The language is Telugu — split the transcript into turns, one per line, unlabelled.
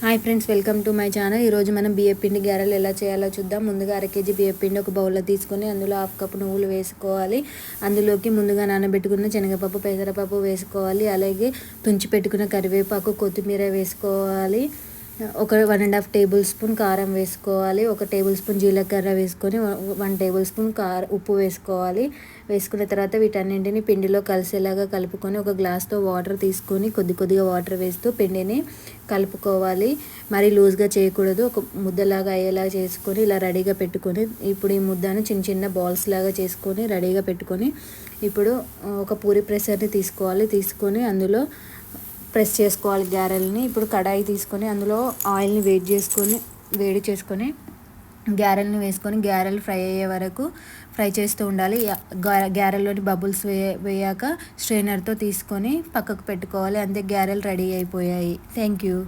Hi friends, welcome to my channel. ఈరోజు మనం బియ్యపిండి గారెలు ఎలా చేయాలో చూద్దాం. ముందుగా అరకేజీ బియ్యపిండి ఒక బౌల్లో తీసుకొని అందులో హాఫ్ కప్ నువ్వులు వేసుకోవాలి. అందులోకి ముందుగా నానబెట్టుకున్న శనగపప్పు, పెసరపప్పు వేసుకోవాలి. అలాగే తుంచి పెట్టుకున్న కరివేపాకు, కొత్తిమీర వేసుకోవాలి. ఒక 1.5 టేబుల్ స్పూన్ కారం వేసుకోవాలి. 1 టేబుల్ స్పూన్ జీలకర్ర వేసుకొని 1 టేబుల్ స్పూన్ ఉప్పు వేసుకోవాలి. వేసుకున్న తర్వాత వీటన్నింటిని పిండిలో కలిసేలాగా కలుపుకొని ఒక గ్లాస్తో వాటర్ తీసుకొని కొద్దిగా వాటర్ వేస్తూ పిండిని కలుపుకోవాలి. మరి లూజ్గా చేయకూడదు. ఒక ముద్దలాగా అయ్యేలా చేసుకొని ఇలా రెడీగా పెట్టుకొని ఇప్పుడు ఈ ముద్దను చిన్న చిన్న బాల్స్ లాగా చేసుకొని రెడీగా పెట్టుకొని ఇప్పుడు ఒక పూరి ప్రెషర్ని తీసుకొని అందులో ప్రెస్ చేసుకోవాలి గారెల్ని. ఇప్పుడు కడాయి తీసుకొని అందులో ఆయిల్ని వేడి చేసుకొని గారెల్ని వేసుకొని గారెలు ఫ్రై అయ్యే వరకు ఫ్రై చేస్తూ ఉండాలి. గారెల్లోని బబుల్స్ వేయాక స్ట్రైనర్తో తీసుకొని పక్కకు పెట్టుకోవాలి. అంతే, గారెలు రెడీ అయిపోయాయి. Thank you.